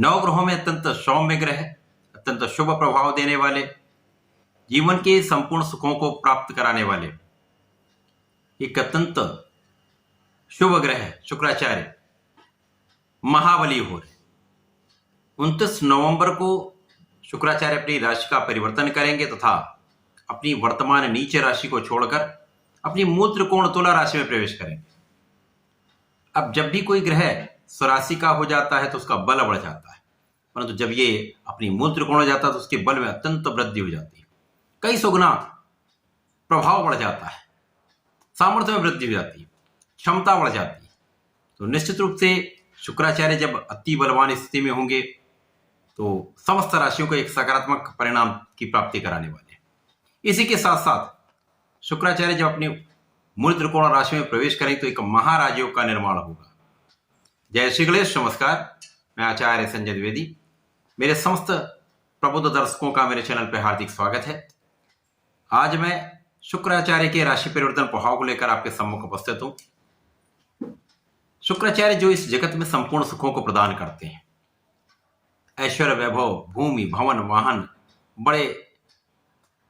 नवग्रहों में अत्यंत सौम्य ग्रह, अत्यंत शुभ प्रभाव देने वाले, जीवन के संपूर्ण सुखों को प्राप्त कराने वाले एक अत्यंत शुभ ग्रह शुक्राचार्य महाबली हो रहे। 29 नवंबर को शुक्राचार्य अपनी राशि का परिवर्तन करेंगे तथा अपनी वर्तमान नीच राशि को छोड़कर अपनी मूल त्रिकोण तुला राशि में प्रवेश करेंगे। अब जब भी कोई ग्रह स्वराशि का हो जाता है तो उसका बल बढ़ जाता है, परंतु जब ये अपनी मूल त्रिकोण हो जाता है तो उसके बल में अत्यंत वृद्धि हो जाती है, कई सौ गुना प्रभाव बढ़ जाता है, सामर्थ्य में वृद्धि हो जाती है, क्षमता बढ़ जाती है। तो निश्चित रूप से शुक्राचार्य जब अति बलवान स्थिति में होंगे तो समस्त राशियों को एक सकारात्मक परिणाम की प्राप्ति कराने वाले हैं। इसी के साथ साथ शुक्राचार्य जब अपने मूल त्रिकोण राशि में प्रवेश करें तो एक महाराजयोग का निर्माण होगा। जय श्री गणेश, नमस्कार। मैं आचार्य संजय द्विवेदी। मेरे समस्त प्रबुद्ध दर्शकों का मेरे चैनल पर हार्दिक स्वागत है। आज मैं शुक्राचार्य के राशि परिवर्तन प्रभाव को लेकर आपके सम्मुख उपस्थित हूं। शुक्राचार्य जो इस जगत में संपूर्ण सुखों को प्रदान करते हैं, ऐश्वर्य, वैभव, भूमि, भवन, वाहन, बड़े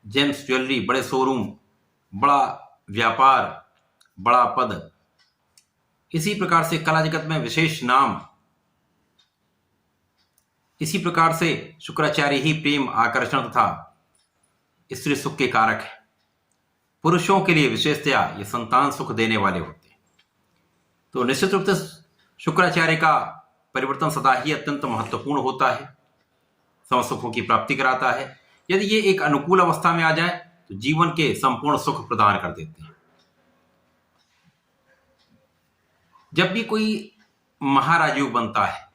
जेम्स ज्वेलरी, बड़े शोरूम, बड़ा व्यापार, बड़ा पद, इसी प्रकार से कला जगत में विशेष नाम, इसी प्रकार से शुक्राचार्य ही प्रेम, आकर्षण तथा स्त्री सुख के कारक है। पुरुषों के लिए विशेषतया ये संतान सुख देने वाले होते हैं। तो निश्चित रूप से शुक्राचार्य का परिवर्तन सदा ही अत्यंत महत्वपूर्ण होता है, समस्त सुखों की प्राप्ति कराता है। यदि ये एक अनुकूल अवस्था में आ जाए तो जीवन के संपूर्ण सुख प्रदान कर देते हैं। जब भी कोई महाराजयोग बनता है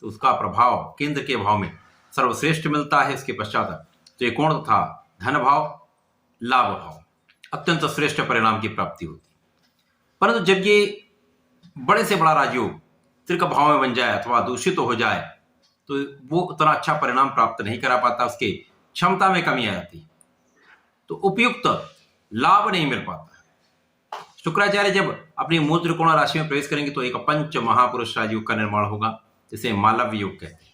तो उसका प्रभाव केंद्र के भाव में सर्वश्रेष्ठ मिलता है। इसके पश्चात त्रिकोण तथा धन भाव, लाभ भाव, अत्यंत श्रेष्ठ परिणाम की प्राप्ति होती है। परंतु जब ये बड़े से बड़ा राजयोग त्रिक भाव में बन जाए अथवा दूषित हो जाए तो वो उतना अच्छा परिणाम प्राप्त नहीं करा पाता, उसके क्षमता में कमी आ जाती है, तो उपयुक्त लाभ नहीं मिल पाता। शुक्राचार्य जब अपनी मूल त्रिकोण राशि में प्रवेश करेंगे तो एक पंच महापुरुष राजयोग का निर्माण होगा, जिसे मालव्य योग कहते हैं।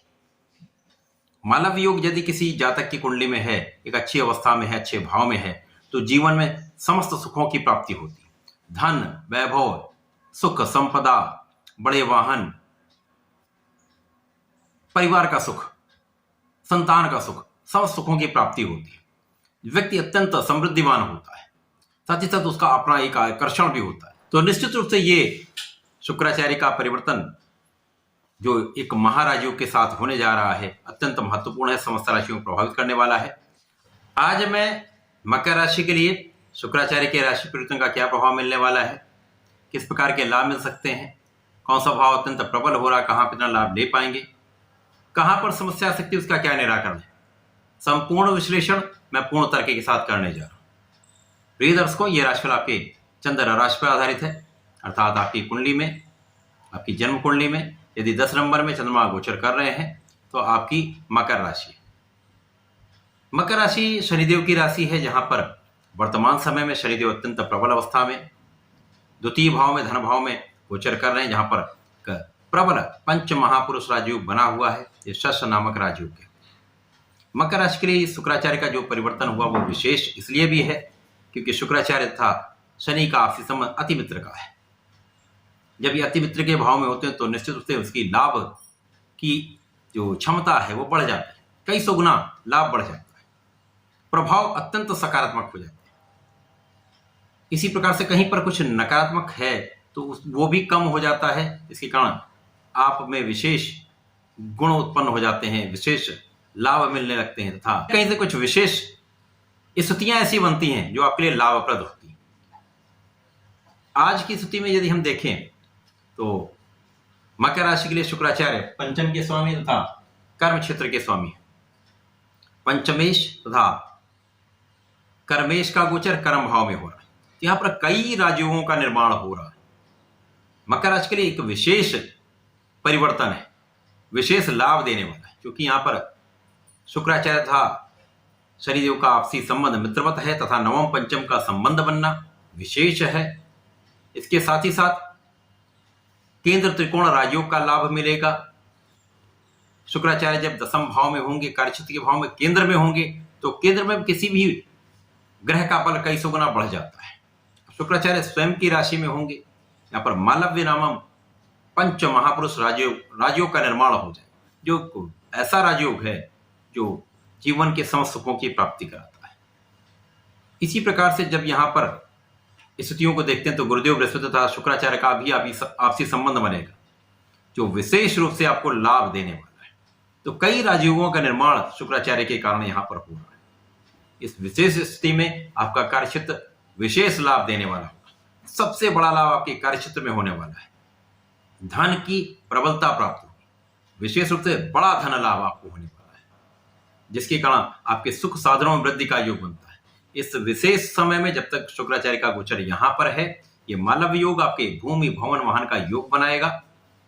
मालव्य योग यदि किसी जातक की कुंडली में है, एक अच्छी अवस्था में है, अच्छे भाव में है, तो जीवन में समस्त सुखों की प्राप्ति होती है। धन, वैभव, सुख, संपदा, बड़े वाहन, परिवार का सुख, संतान का सुख, सब सुखों की प्राप्ति होती है। व्यक्ति अत्यंत समृद्धिवान होता है, साथ ही साथ उसका अपना एक आकर्षण भी होता है। तो निश्चित रूप से ये शुक्राचार्य का परिवर्तन जो एक महाराजयोग के साथ होने जा रहा है अत्यंत महत्वपूर्ण है, समस्त राशियों को प्रभावित करने वाला है। आज मैं मकर राशि के लिए शुक्राचार्य के राशि परिवर्तन का क्या प्रभाव मिलने वाला है, किस प्रकार के लाभ मिल सकते हैं, कौन सा भाव अत्यंत प्रबल हो रहा है, कहाँ कितना लाभ ले पाएंगे, कहाँ पर समस्या आ सकती है, उसका क्या निराकरण है, संपूर्ण विश्लेषण मैं पूर्ण तर्क के साथ करने जा रहा हूँ। प्रिय दर्शकों, ये राशिफल आपके चंद्र राशि पर आधारित है, अर्थात आपकी कुंडली में, आपकी जन्म कुंडली में यदि 10 नंबर में चंद्रमा गोचर कर रहे हैं तो आपकी मकर राशि है। मकर राशि शनिदेव की राशि है, जहां पर वर्तमान समय में शनिदेव अत्यंत प्रबल अवस्था में द्वितीय भाव में, धन भाव में गोचर कर रहे हैं, जहां पर प्रबल पंच महापुरुष राजयोग बना हुआ है। ये शश नामक राजयोग है। मकर राशि के लिए शुक्राचार्य का जो परिवर्तन हुआ वो विशेष इसलिए भी है क्योंकि शुक्राचार्य था शनि का आपसी संबंध अति मित्र का है। जब ये अति मित्र के भाव में होते हैं तो निश्चित रूप से उसकी लाभ की जो क्षमता है वो बढ़ जाती है, कई सौ गुना लाभ बढ़ जाता है, प्रभाव अत्यंत सकारात्मक हो जाता है। इसी प्रकार से कहीं पर कुछ नकारात्मक है तो वो भी कम हो जाता है। इसके कारण आप में विशेष गुण उत्पन्न हो जाते हैं, विशेष लाभ मिलने लगते हैं तथा कहीं से कुछ विशेष स्थितियां ऐसी बनती हैं जो आपके लिए लाभप्रद होती हैं। आज की स्थिति में यदि हम देखें तो मकर राशि के लिए शुक्राचार्य पंचम के स्वामी तथा कर्म क्षेत्र के स्वामी है। पंचमेश तथा कर्मेश का गोचर कर्म भाव में हो रहा है। यहाँ पर कई राजयोगों का निर्माण हो रहा है। मकर राशि के लिए एक विशेष परिवर्तन है, विशेष लाभ देने वाला है, क्योंकि यहाँ पर शुक्राचार्य था शनिदेव का आपसी संबंध मित्रवत है तथा नवम पंचम का संबंध बनना विशेष है। इसके साथ ही साथ केंद्र त्रिकोण राजयोग का लाभ मिलेगा। शुक्राचार्य जब दशम भाव में होंगे, कार्यक्षेत्र के भाव में केंद्र में होंगे, तो केंद्र में किसी भी ग्रह का बल कई सौ गुना बढ़ जाता है। शुक्राचार्य स्वयं की राशि में होंगे, यहाँ पर मालव्य नामम पंच महापुरुष राजयोग का निर्माण हो जाए, जो ऐसा राजयोग है जो जीवन के समस्त सुखों की प्राप्ति कराता है। इसी प्रकार से जब यहाँ पर स्थितियों को देखते हैं तो गुरुदेव बृहस्पति तथा शुक्राचार्य का भी आपसी संबंध बनेगा, जो विशेष रूप से आपको लाभ देने वाला है। तो कई राजयोगों का निर्माण शुक्राचार्य के कारण यहाँ पर हो रहा है। इस विशेष स्थिति में आपका कार्यक्षेत्र विशेष लाभ देने वाला होगा। सबसे बड़ा लाभ आपके कार्यक्षेत्र में होने वाला है। धन की प्रबलता प्राप्त होगी, विशेष रूप से बड़ा धन लाभ आपको होने वाला है, जिसके कारण आपके सुख साधनों में वृद्धि का योग बनता है। इस विशेष समय में जब तक शुक्राचार्य का गोचर यहाँ पर है, ये मालव्य योग आपके भूमि भवन वाहन का योग बनाएगा,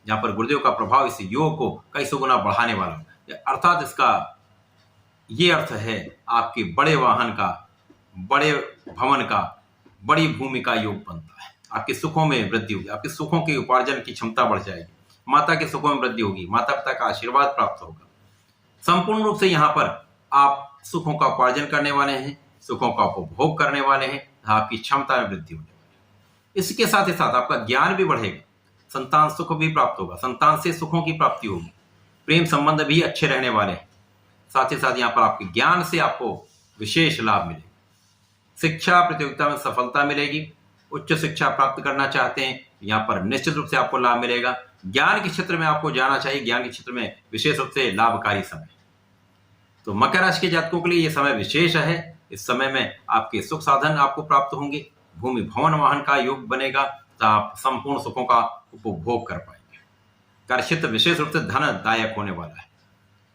जहां पर गुरुदेव का प्रभाव इस योग को कई सौ गुना बढ़ाने वाला है। अर्थात इसका ये अर्थ है आपके बड़े वाहन का, बड़े भवन का, बड़ी भूमि का योग बनता है। आपके सुखों में वृद्धि होगी, आपके सुखों के उपार्जन की क्षमता बढ़ जाएगी, माता के सुखों में वृद्धि होगी, माता पिता का आशीर्वाद प्राप्त होगा। संपूर्ण रूप से यहाँ पर आप सुखों का उपार्जन करने वाले हैं, सुखों का उपभोग करने वाले हैं, आपकी क्षमता में वृद्धि होने वाली है। इसके साथ ही साथ आपका ज्ञान भी बढ़ेगा, संतान सुख भी प्राप्त होगा, संतान से सुखों की प्राप्ति होगी, प्रेम संबंध भी अच्छे रहने वाले हैं। साथ ही साथ यहाँ पर आपके ज्ञान से आपको विशेष लाभ मिलेगा। शिक्षा प्रतियोगिता में सफलता मिलेगी। उच्च शिक्षा प्राप्त करना चाहते हैं, यहाँ पर निश्चित रूप से आपको लाभ मिलेगा। ज्ञान के क्षेत्र में आपको जाना चाहिए, ज्ञान के क्षेत्र में विशेष रूप से लाभकारी समय। तो मकर राशि के जातकों के लिए यह समय विशेष है। इस समय में आपके सुख साधन आपको प्राप्त होंगे, भूमि भवन वाहन का योग बनेगा, तो आप संपूर्ण सुखों का उपभोग कर पाएंगे। कार्यक्षेत्र विशेष रूप से धनदायक होने वाला है।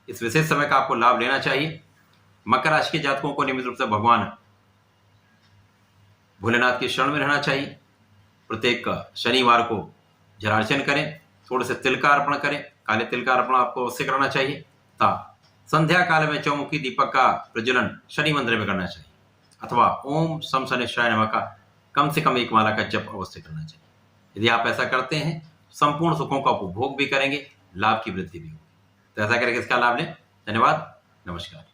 इस विशेष समय का आपको लाभ लेना चाहिए। मकर राशि के जातकों को नियमित रूप से भगवान भोलेनाथ के शरण में रहना चाहिए। प्रत्येक शनिवार को जलार्चन करें, थोड़े से तिल का अर्पण करें, काले तिल का अर्पण आपको अवश्य करना चाहिए। संध्या काल में चौमुखी दीपक का प्रज्वलन शनि मंदिर में करना चाहिए, अथवा ओम सम शनिश्चराय नमः का कम से कम एक माला का जप अवश्य करना चाहिए। यदि आप ऐसा करते हैं, संपूर्ण सुखों का उपभोग भी करेंगे, लाभ की वृद्धि भी होगी। तो ऐसा करके इसका लाभ लें। धन्यवाद, नमस्कार।